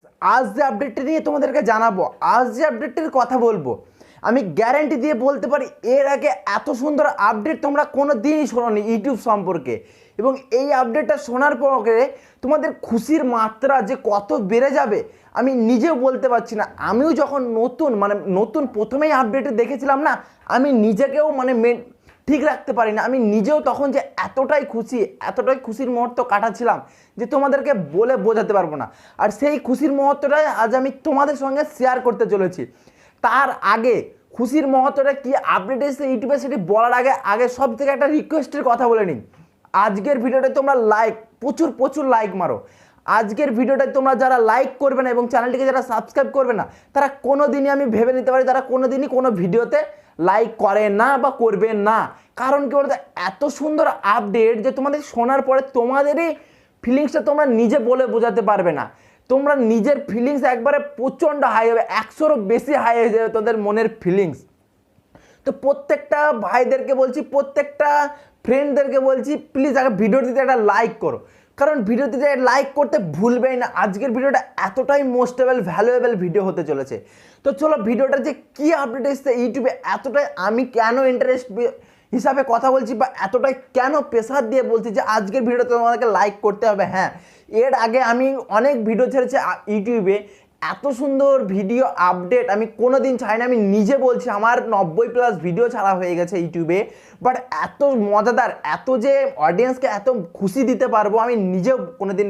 আজ যে আপডেটটা নিয়ে তোমাদেরকে জানাবো, আজ যে আপডেটটির কথা বলবো, আমি গ্যারান্টি দিয়ে বলতে পারি এর আগে এত সুন্দর আপডেট তোমরা কোনো দিনই শোনোনি ইউটিউব সম্পর্কে। এবং এই আপডেটটা শোনার পরে তোমাদের খুশির মাত্রা যে কত বেড়ে যাবে আমি নিজেও বলতে পারছি না। আমিও যখন নতুন প্রথমেই আপডেটে দেখেছিলাম না, আমি নিজেকেও ঠিক রাখতে পারি না। আমি নিজেও তখন যে এতটাই খুশির মুহূর্ত কাটাচ্ছিলাম যে তোমাদেরকে বলে বোঝাতে পারবো না। আর সেই খুশির মুহূর্তটাই আজ আমি তোমাদের সঙ্গে শেয়ার করতে চলেছি। তার আগে খুশির মুহূর্তটা কি আপডেট এসেছে ইউটিউবে সেটি বলার আগে সব থেকে একটা রিকোয়েস্টের কথা বলে নিই। আজকের ভিডিওটা তোমরা প্রচুর লাইক মারো। আজকের ভিডিওটায় তোমরা যারা লাইক করবে না এবং চ্যানেলটিকে যারা সাবস্ক্রাইব করবে না, তারা কোনো দিনই আমি ভেবে নিতে পারি তারা কোনো দিনই কোনো ভিডিওতে লাইক করে না বা করবে না। কারণ কি বলতো, এত সুন্দর আপডেট যে তোমাদের শোনার পরে তোমাদেরই ফিলিংসটা তোমরা নিজে বলে বোঝাতে পারবে না। তোমরা নিজের ফিলিংস একবারে প্রচণ্ড হাই হবে, 100রও বেশি হাই হয়ে যাবে তোদের মনের ফিলিংস। তো প্রত্যেকটা ভাইদেরকে বলছি, প্রত্যেকটা ফ্রেন্ডদেরকে বলছি, প্লিজ আগে ভিডিওটিতে একটা লাইক করো। কারণ ভিডিওটিতে লাইক করতে ভুলবেই না। আজকের ভিডিওটা এতটাই মোস্টেবল ভ্যালুয়েবল ভিডিও হতে চলেছে। তো চলো ভিডিওটা যে কী আপডেট এসছে ইউটিউবে, এতটাই আমি কেন ইন্টারেস্ট হিসাবে কথা বলছি বা এতটাই কেন প্রেসার দিয়ে বলছি যে আজকের ভিডিওতে তোমাদেরকে লাইক করতে হবে। হ্যাঁ, এর আগে আমি অনেক ভিডিও ছেড়েছি ইউটিউবে, এত সুন্দর ভিডিও আপডেট আমি কোনো দিন চাই না। আমি নিজে বলছি আমার 90+ ভিডিও ছাড়া হয়ে গেছে ইউটিউবে, বাট এত মজাদার, এত যে অডিয়েন্সকে এত খুশি দিতে পারবো আমি নিজেও কোনো দিন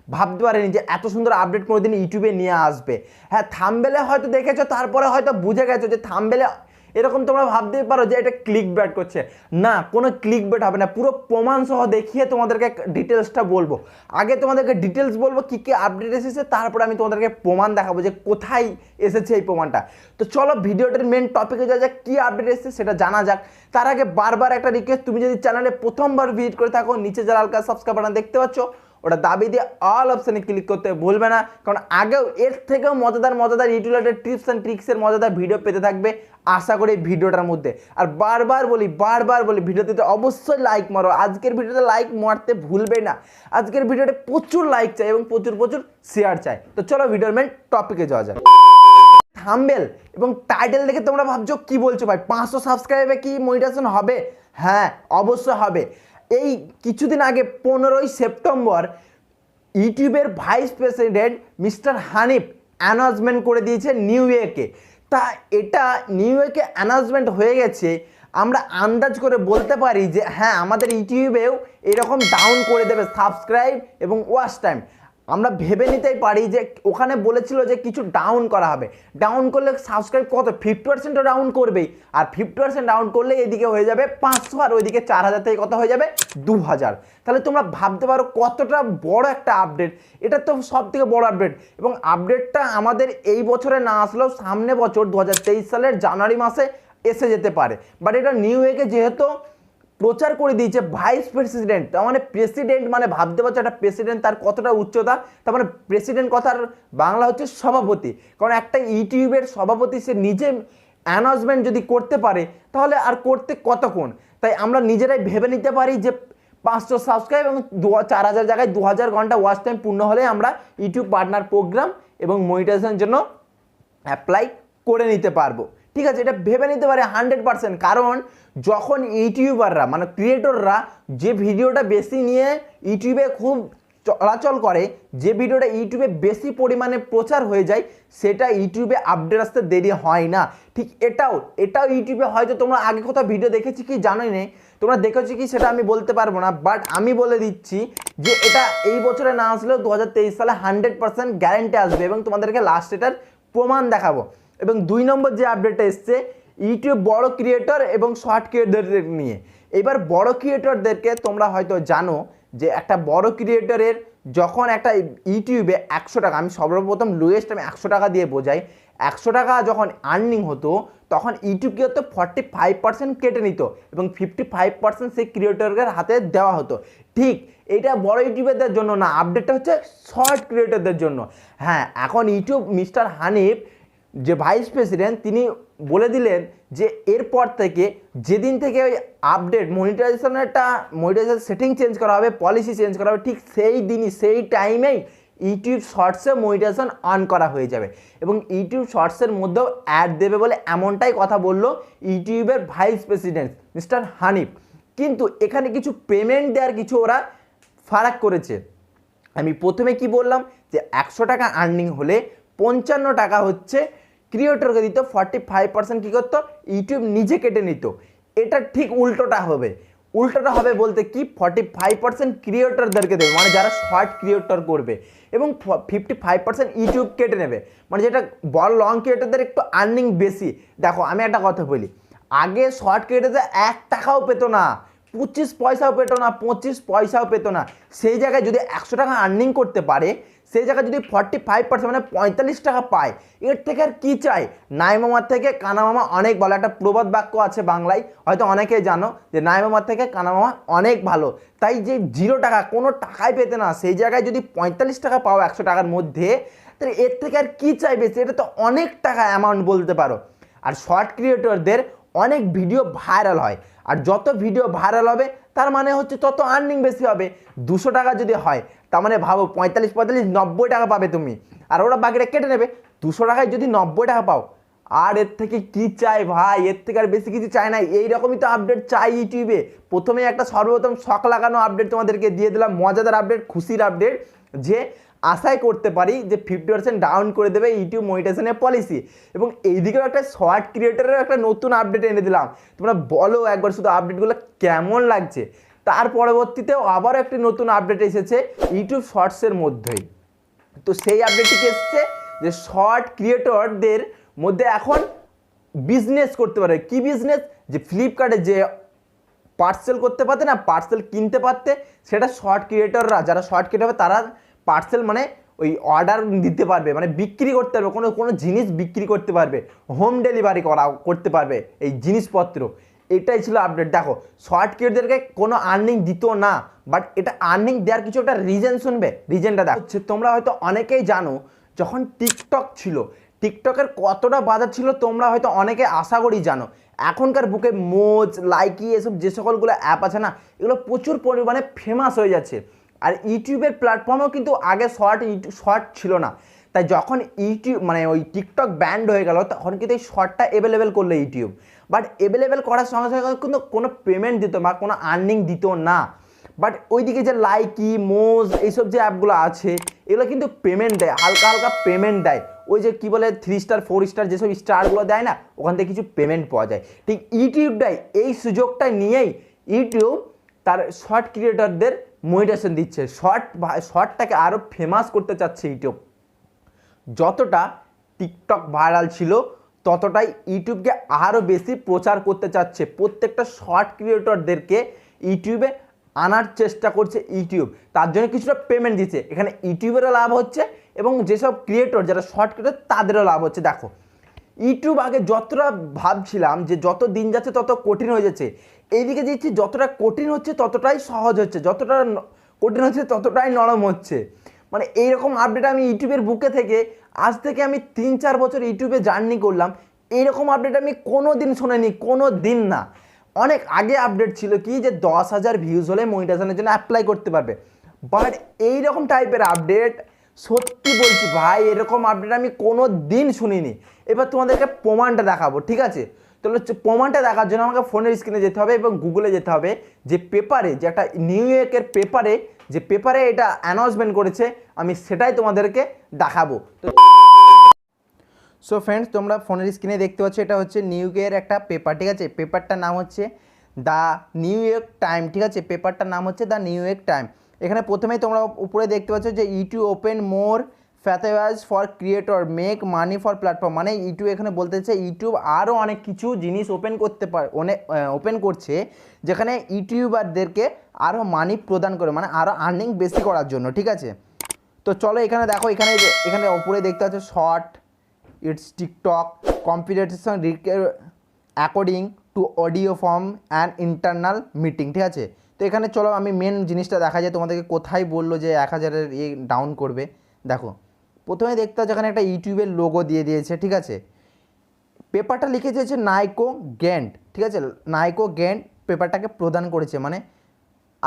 ভাবতে পারিনি যে এত সুন্দর আপডেট কোনো দিন ইউটিউবে নিয়ে আসবে। হ্যাঁ, থাম্বনেলে হয়তো দেখেছো, তারপরে হয়তো বুঝে গেছো যে থাম্বনেলে এরকম তোমরা ভাবতে পারো যে এটা ক্লিক ব্যাট করছে। না, কোনো ক্লিক ব্যাট হবে না, পুরো প্রমাণ সহ দেখিয়ে তোমাদেরকে ডিটেলসটা বলবো। আগে তোমাদেরকে ডিটেলস বলবো কী কী আপডেট এসেছে, তারপরে আমি তোমাদেরকে প্রমাণ দেখাবো যে কোথায় এসেছে এই প্রমাণটা। তো চলো ভিডিওটার মেন টপিকে যা যাক, কী আপডেট এসেছে সেটা জানা যাক। তার আগে বারবার একটা রিকোয়েস্ট, তুমি যদি চ্যানেলে প্রথমবার ভিজিট করে থাকো, নিচে যারা হালকা সাবস্ক্রাইব বাটন দেখতে পাচ্ছ ওটা দাবি দিয়ে অল অপশানে ক্লিক করতে ভুলবে না। কারণ আগেও এর থেকেও মজাদার ইউটিউবের টিপস অ্যান্ড ট্রিক্সের মজাদার ভিডিও পেতে থাকবে আশা করি এই ভিডিওটার মধ্যে। আর বারবার বলি ভিডিওতে অবশ্যই লাইক মারো। আজকের ভিডিওতে লাইক মারতে ভুলবে না। আজকের ভিডিওতে প্রচুর লাইক চাই এবং প্রচুর শেয়ার চাই। তো চলো ভিডিওর মেন টপিকে যাওয়া যায়। থাম্বনেল এবং টাইটেল দেখে তোমরা ভাবছো কি বলছো ভাই, 500 সাবস্ক্রাইবে কি মনিটাইজেশন হবে? হ্যাঁ, অবশ্যই হবে। এই কিছুদিন আগে 15ই সেপ্টেম্বর ইউটিউবের vice president mister Hanif announcement করে দিয়েছে নিউ ইয়েকে। তা এটা নিউ ইয়েকে অ্যানাউন্সমেন্ট হয়ে গেছে, আমরা আন্দাজ করে বলতে পারি যে হ্যাঁ আমাদের ইউটিউবেও এরকম ডাউন করে দেবে সাবস্ক্রাইব এবং ওয়াচ টাইম। আমরা ভেবে নিতেই পারি যে ওখানে বলেছিল যে কিছু ডাউন করা হবে। ডাউন করলে সাবস্ক্রাইব কত 50% ডাউন করবেই, আর 50% ডাউন করলে এদিকে হয়ে যাবে 500 আর ওইদিকে 4000 থেকে কত হয়ে যাবে 2000। তাহলে তোমরা ভাবতে পারো কতটা বড় একটা আপডেট। এটা তো সব থেকে বড় আপডেট, এবং আপডেটটা আমাদের এই বছরে না আসলেও সামনে বছর 2023 সালের জানুয়ারি মাসে এসে যেতে পারে। বাট এটা নিউ ইয়েকে যেহেতু প্রচার করে দিয়েছে ভাইস প্রেসিডেন্ট, তার মানে প্রেসিডেন্ট মানে ভাবতে পারছো একটা প্রেসিডেন্ট তার কতটা উচ্চতা। তার মানে প্রেসিডেন্ট কথার বাংলা হচ্ছে সভাপতি। কারণ একটা ইউটিউবের সভাপতি সে নিজে অ্যানাউন্সমেন্ট যদি করতে পারে তাহলে আর করতে কতক্ষণ। তাই আমরা নিজেরাই ভেবে নিতে পারি যে 500 সাবস্ক্রাইব এবং 4000 জায়গায় 2000 ঘন্টা ওয়াচ টাইম পূর্ণ হলে আমরা ইউটিউব পার্টনার প্রোগ্রাম এবং মনিটাইজেশনের জন্য অ্যাপ্লাই করে নিতে পারবো। ঠিক আছে, এটা ভেবে নিতে পারে 100%। কারণ যখন ইউটিউবাররা মানে ক্রিয়েটররা যে ভিডিওটা বেশি নিয়ে ইউটিউবে খুব চলাচল করে, যে ভিডিওটা ইউটিউবে বেশি পরিমাণে প্রচার হয়ে যায়, সেটা ইউটিউবে আপডেট আসতে দেরি হয় না। ঠিক এটাও ইউটিউবে হয়তো তোমরা আগে কোথাও ভিডিও দেখেছি কি জানোই নেই, তোমরা দেখেছো কি সেটা আমি বলতে পারবো না, বাট আমি বলে দিচ্ছি যে এটা এই বছরে না আসলেও 2023 সালে 100% গ্যারেন্টি আসবে এবং তোমাদেরকে লাস্ট এটার প্রমাণ দেখাবো। এবং 2 নম্বর যে আপডেটটা এসছে ইউটিউব বড় ক্রিয়েটর এবং শর্ট ক্রিয়েটরদের নিয়ে। এবার বড় ক্রিয়েটরদেরকে তোমরা হয়তো জানো যে একটা বড় ক্রিয়েটরের যখন একটা ইউটিউবে 100 টাকা, আমি সর্বপ্রথম লোয়েস্ট আমি 100 টাকা দিয়ে বোঝাই, 100 টাকা যখন আর্নিং হতো তখন ইউটিউব কী হতো 45% কেটে নিত এবং 55% সেই ক্রিয়েটরের হাতে দেওয়া হতো। ঠিক এটা বড় ইউটিউবারদের জন্য না, আপডেটটা হচ্ছে শর্ট ক্রিয়েটরদের জন্য। হ্যাঁ, এখন ইউটিউব মিস্টার হানিফ যে ভাইস প্রেসিডেন্ট তিনি বলে দিলেন যে এরপর থেকে যেদিন থেকে ওই আপডেট মনিটাইজেশন সেটিং চেঞ্জ করা হবে, পলিসি চেঞ্জ করা হবে, ঠিক সেই দিনই সেই টাইমেই ইউটিউব শর্টসে মনিটাইজেশন অন করা হয়ে যাবে এবং ইউটিউব শর্টসের মধ্যেও অ্যাড দেবে বলে এমনটাই কথা বললো ইউটিউবের ভাইস প্রেসিডেন্ট মিস্টার হানিফ। কিন্তু এখানে কিছু পেমেন্ট দেওয়ার কিছু ওরা ফারাক করেছে। আমি প্রথমে কি বললাম যে 100 টাকা আর্নিং হলে 55 টাকা হচ্ছে ক্রিয়েটরকে দিত, 45% কী করতো ইউটিউব নিজে কেটে নিত। এটা ঠিক উল্টোটা হবে। উল্টোটা হবে বলতে কি 45% ক্রিয়েটরদেরকে দেবে, মানে যারা শর্ট ক্রিয়েটর করবে, এবং 55% ইউটিউব কেটে নেবে, মানে যেটা বড় লং ক্রিয়েটরদের একটু আর্নিং বেশি। দেখো আমি একটা কথা বলি, আগে শর্ট ক্রিয়েটরদের 1 টাকাও পেত না, 25 পয়সাও পেত না, 25 পয়সাও পেত না। সেই জায়গায় যদি 100 টাকা আর্নিং করতে পারে, সেই জায়গায় যদি 45% মানে 45 টাকা পায়, এর থেকে আর কী চাই। নাই মামার থেকে কানা মামা অনেক ভালো, একটা প্রবাদ বাক্য আছে বাংলায়, হয়তো অনেকেই জানো যে নাই মামার থেকে কানা মামা অনেক ভালো। তাই যে 0 টাকা কোনো টাকাই পেতে না, সেই জায়গায় যদি 45 টাকা পাও 100 টাকার মধ্যে, তাহলে এর থেকে আর কী চাই বেশি। এটা তো অনেক টাকা অ্যামাউন্ট বলতে পারো। আর শর্ট ক্রিয়েটরদের অনেক ভিডিও ভাইরাল হয়, আর যত ভিডিও ভাইরাল হবে তার মানে হচ্ছে তত আর্নিং বেশি হবে। 200 টাকা যদি হয় তার মানে ভাবো 45 90 টাকা পাবে তুমি, আর ওরা বাকিটা কেটে নেবে। 200 টাকায় যদি 90 টাকা পাও, আর এর থেকে কি চাই ভাই, এর থেকে আর বেশি কিছু চাই না। এইরকমই তো আপডেট চাই ইউটিউবে। প্রথমে একটা সর্বপ্রথম শখ লাগানো আপডেট তোমাদেরকে দিয়ে দিলাম, মজাদার আপডেট, খুশির আপডেট, যে আশাই করতে পারি যে 50% ডাউন করে দেবে ইউটিউব মনিটাইজেশনের পলিসি। এবং এইদিকেও একটা শর্ট ক্রিয়েটরের একটা নতুন আপডেট এনে দিলাম। তোমরা বলো একবার শুধু আপডেটগুলো কেমন লাগছে। তার পরবর্তীতেও আবার একটি নতুন আপডেট এসেছে ইউটিউব শর্টসের মধ্যেই। তো সেই আপডেটটি এসেছে যে শর্ট ক্রিয়েটরদের মধ্যে এখন বিজনেস করতে পারে। কি বিজনেস? যে ফ্লিপকার্টে যে পার্সেল করতে পারতে না, পার্সেল কিনতে পারতে, সেটা শর্ট ক্রিয়েটররা, যারা শর্ট ক্রিয়েটর হবে তারা পার্সেল মানে ওই অর্ডার দিতে পারবে, মানে বিক্রি করতে পারবে, কোনো জিনিস বিক্রি করতে পারবে, হোম ডেলিভারি করতে পারবে এই জিনিসপত্র। এটাই ছিল আপডেট। দেখো শর্ট ক্রিয়েটরদেরকে কোনো আর্নিং দিত না, বাট এটা আর্নিং দেওয়ার কিছু একটা রিজন শুনবে। রিজনটা দেখো হচ্ছে, তোমরা হয়তো অনেকেই জানো যখন টিকটক ছিল, টিকটকের কতটা বাজার ছিল তোমরা হয়তো অনেকে আশা করি জানো। এখনকার বুকে মোজ, লাইকি, এসব যে সকলগুলো অ্যাপ আছে না, এগুলো প্রচুর পরিমাণে ফেমাস হয়ে যাচ্ছে। আর ইউটিউবের প্ল্যাটফর্মেও কিন্তু আগে শর্ট ছিল না। তাই যখন ইউটিউব মানে ওই টিকটক ব্যান্ড হয়ে গেল, তখন কিন্তু এই শর্টটা অ্যাভেলেবেল করলো ইউটিউব। বাট অ্যাভেলেবেল করার সঙ্গে সঙ্গে কিন্তু কোনো পেমেন্ট দিত বা কোনো আর্নিং দিত না। বাট ওইদিকে যে লাইকি, মোজ, এইসব যে অ্যাপগুলো আছে, এগুলো কিন্তু পেমেন্ট দেয়, হালকা হালকা পেমেন্ট দেয়। ওই যে কী বলে 3 স্টার 4 স্টার যেসব স্টারগুলো দেয় না, ওখান থেকে কিছু পেমেন্ট পাওয়া যায়। ঠিক ইউটিউবটাই এই সুযোগটা নিয়েই ইউটিউব তার শর্ট ক্রিয়েটরদের মনিটাইজেশন দিচ্ছে। শর্টটাকে আরও ফেমাস করতে চাচ্ছে ইউটিউব। যতটা টিকটক ভাইরাল ছিল, ততটাই ইউটিউবকে আরও বেশি প্রচার করতে চাচ্ছে। প্রত্যেকটা শর্ট ক্রিয়েটরদেরকে ইউটিউবে আনার চেষ্টা করছে ইউটিউব, তার জন্য কিছুটা পেমেন্ট দিচ্ছে। এখানে ইউটিউবেরও লাভ হচ্ছে এবং যেসব ক্রিয়েটর যারা শর্ট ক্রিয়েটর তাদেরও লাভ হচ্ছে। দেখো ইউটিউব আগে যতটা ভাবছিলাম যে যত দিন যাচ্ছে তত কঠিন হয়ে যাচ্ছে, এইদিকে দেখছি যতটা কঠিন হচ্ছে ততটাই সহজ হচ্ছে, যতটা কঠিন হচ্ছে ততটাই নরম হচ্ছে। মানে এইরকম আপডেট আমি ইউটিউবের বুকে থেকে আজ থেকে আমি 3-4 বছর ইউটিউবে জার্নি করলাম, এইরকম আপডেট আমি কোনো দিন শুনিনি, কোনো দিন না। অনেক আগে আপডেট ছিল কি যে 10,000 ভিউজ হলে মনিটাইজেশনের জন্য অ্যাপ্লাই করতে পারবে। বাট এইরকম টাইপের আপডেট সত্যি বলছি ভাই, এরকম আপডেট আমি কোনো দিন শুনিনি। এবার তোমাদেরকে প্রমাণটা দেখাবো, ঠিক আছে? তাহলে হচ্ছে প্রমাণটা দেখার জন্য আমাকে ফোনের স্ক্রিনে যেতে হবে এবং গুগলে যেতে হবে, যে পেপারে, যে একটা নিউ ইয়র্কের পেপারে, যে পেপারে এটা অ্যানাউন্সমেন্ট করেছে, আমি সেটাই তোমাদেরকে দেখাবো। তো সো ফ্রেন্ডস, তোমরা ফোনের স্ক্রিনে দেখতে পাচ্ছ, এটা হচ্ছে নিউ ইয়র্কের একটা পেপার, ঠিক আছে? পেপারটার নাম হচ্ছে দ্য নিউ ইয়র্ক টাইম, ঠিক আছে? পেপারটার নাম হচ্ছে দ্য নিউ ইয়র্ক টাইম। এখানে প্রথমেই তোমরা উপরে দেখতে পাচ্ছ যে YouTube open more pathways for creator make money for platform, মানে ইউটিউব এখানে বলতে চাইছে ইউটিউব আরও অনেক কিছু জিনিস ওপেন করছে, যেখানে ইউটিউবারদেরকে আরও মানি প্রদান করে, মানে আরও আর্নিং বেশি করার জন্য, ঠিক আছে? তো চলো এখানে দেখো, এখানে উপরে দেখতে পাচ্ছ short, it's TikTok competition according to audio form and internal meeting, ঠিক আছে? তো এখানে চলো আমি মেন জিনিসটা দেখা যায় তোমাদেরকে। কোথায় বললো যে 1000-এর ডাউন করবে? দেখো প্রথমে দেখতে পাচ্ছ এখানে একটা ইউটিউবের লোগো দিয়ে দিয়েছে, ঠিক আছে? পেপারটা লিখেছে হচ্ছে নাইকো গ্যান্ট, ঠিক আছে? নাইকো গ্যান্ট পেপারটাকে প্রদান করেছে, মানে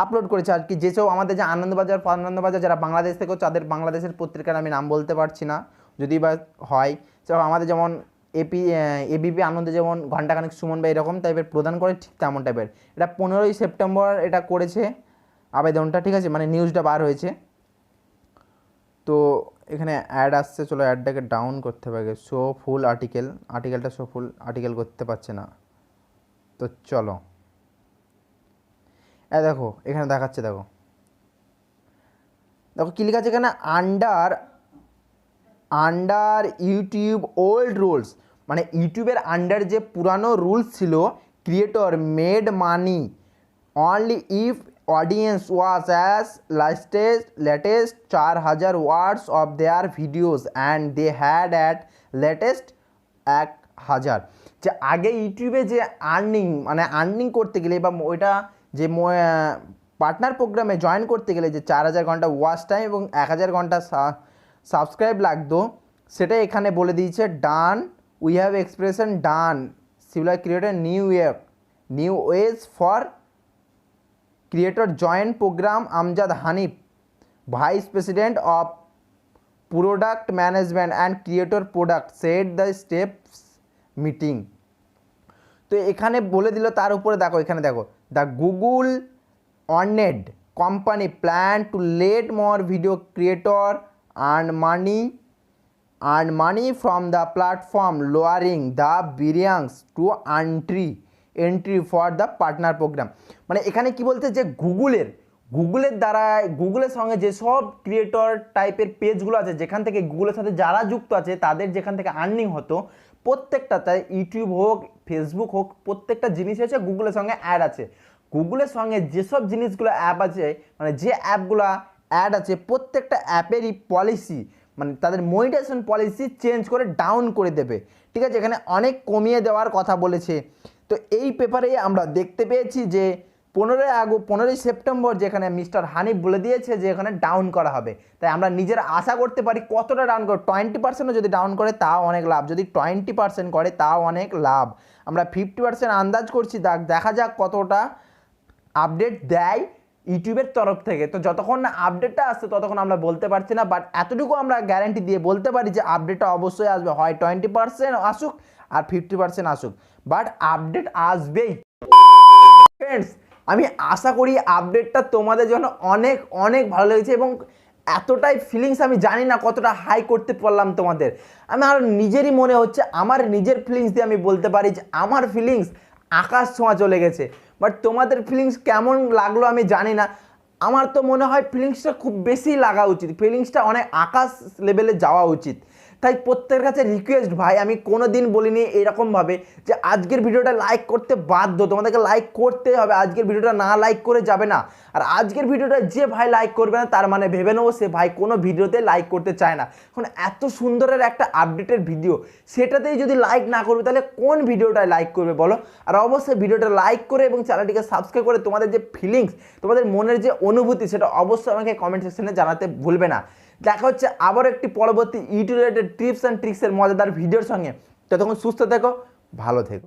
আপলোড করেছে আর কি। যেসব আমাদের যে আনন্দবাজার যারা বাংলাদেশ থেকে, তাদের বাংলাদেশের পত্রিকার আমি নাম বলতে পারছি না, যদি বা হয়। সব আমাদের যেমন এবিপি আনন্দে যেমন ঘণ্টাখানেক সুমন বা এরকম টাইপের প্রদান করে, ঠিক তেমন টাইপের। এটা 15ই সেপ্টেম্বর এটা করেছে আবেদনটা, ঠিক আছে, মানে নিউজটা বার হয়েছে। তো এখানে অ্যাড আসছে, চলো অ্যাডটাকে ডাউন করতে হবে। শো ফুল আর্টিকেলটা শো ফুল আর্টিকেল করতে পারছে না, তো চলো দেখো এখানে দেখাচ্ছে, দেখো কী লেখা আছে এখানে, আন্ডার ইউটিউব ওল্ড রুলস, মানে ইউটিউবের আন্ডার যে পুরানো রুলস ছিল, creator made money only if audience was at least 4000 words of their videos and they had at least 1000। যে আগে ইউটিউবে যে আর্নিং করতে গেলে বা ওইটা যে পার্টনার প্রোগ্রামে জয়েন করতে গেলে যে 4000 ঘন্টা ওয়াচ টাইম এবং 1000 ঘন্টা সাবস্ক্রাইব লাগতো, সেটা এখানে বলে দিয়েছে done, we have expression done, civil creator new ways for creator joint program. Amjad Hanif, vice president of product management and creator product, set the steps meeting. তো এখানে বলে দিল, তার উপরে দেখো এখানে দেখো, the Google owned company plan to let more video creator earn money from the platform, lowering the barriers to entry for the partner program. মানে এখানে কি বলতে, যে গুগলের দ্বারা, গুগলের সঙ্গে যেসব ক্রিয়েটর টাইপের পেজগুলো আছে, যেখান থেকে গুগলের সাথে যারা যুক্ত আছে, তাদের যেখান থেকে আর্নিং হতো, প্রত্যেকটা, তাই ইউটিউব হোক ফেসবুক হোক, প্রত্যেকটা জিনিস আছে গুগলের সঙ্গে অ্যাড আছে। গুগলের সঙ্গে যেসব জিনিসগুলো অ্যাপ আছে, মানে যে অ্যাপগুলো অ্যাড আছে, প্রত্যেকটা অ্যাপেরই পলিসি, মানে তাদের মনিটাইজেশন পলিসি চেঞ্জ করে ডাউন করে দেবে, ঠিক আছে। এখানে অনেক কমিয়ে দেওয়ার কথা বলেছে। তো এই পেপারে আমরা দেখতে পেয়েছি যে 15ই সেপ্টেম্বর যেখানে মিস্টার হানিফ বলে দিয়েছে যে এখানে ডাউন করা হবে। তাই আমরা নিজেরা আশা করতে পারি কতটা ডাউন করে, 20%ও যদি ডাউন করে তাও অনেক লাভ, যদি 20% করে তাও অনেক লাভ। আমরা 50% আন্দাজ করছি, দেখা যাক কতটা আপডেট দেয় ইউটিউবের তরফ থেকে। তো যতক্ষণ না আপডেটটা আসছে ততক্ষণ আমরা বলতে পারছি না, বাট এতটুকু আমরা গ্যারান্টি দিয়ে বলতে পারি যে আপডেটটা অবশ্যই আসবে, হয় 20% আসুক আর 50% আসুক, বাট আপডেট আসবেই। ফ্রেন্ডস, আমি আশা করি আপডেটটা তোমাদের জন্য অনেক অনেক ভালো লেগেছে এবং এতটাই ফিলিংস আমি জানি না কতটা হাই করতে পারলাম তোমাদের। আমার নিজেরই মনে হচ্ছে, আমার নিজের ফিলিংস দিয়ে আমি বলতে পারি যে আমার ফিলিংস আকাশ ছোঁয়া চলে গেছে। বাট তোমাদের ফিলিংস কেমন লাগলো আমি জানি না। আমার তো মনে হয় ফিলিংসটা খুব বেশি লাগা উচিত, ফিলিংসটা অনেক আকাশ লেভেলে যাওয়া উচিত। তাই প্রত্যেকের কাছে রিকোয়েস্ট ভাই, আমি কোনো দিন বলিনি এরকমভাবে যে আজকের ভিডিওটা লাইক করতে বাধ্য, তোমাদেরকে লাইক করতে হবে, আজকের ভিডিওটা না লাইক করে যাবে না। আর আজকের ভিডিওটা যে ভাই লাইক করবে না তার মানে ভেবে নেবো সে ভাই কোনো ভিডিওতে লাইক করতে চায় না। এখন এত সুন্দরের একটা আপডেটের ভিডিও, সেটাতেই যদি লাইক না করবে তাহলে কোন ভিডিওটায় লাইক করবে বলো? আর অবশ্যই ভিডিওটা লাইক করে এবং চ্যানেলটিকে সাবস্ক্রাইব করে তোমাদের যে ফিলিংস, তোমাদের মনের যে অনুভূতি, সেটা অবশ্যই আমাকে কমেন্ট সেকশনে জানাতে ভুলবে না। দেখা হচ্ছে আবার একটি পরবর্তী ইউটিউব রিলেটেড টিপস অ্যান্ড ট্রিক্সের মজাদার ভিডিওর সঙ্গে। ততক্ষণ সুস্থ থেকো, ভালো থেকো।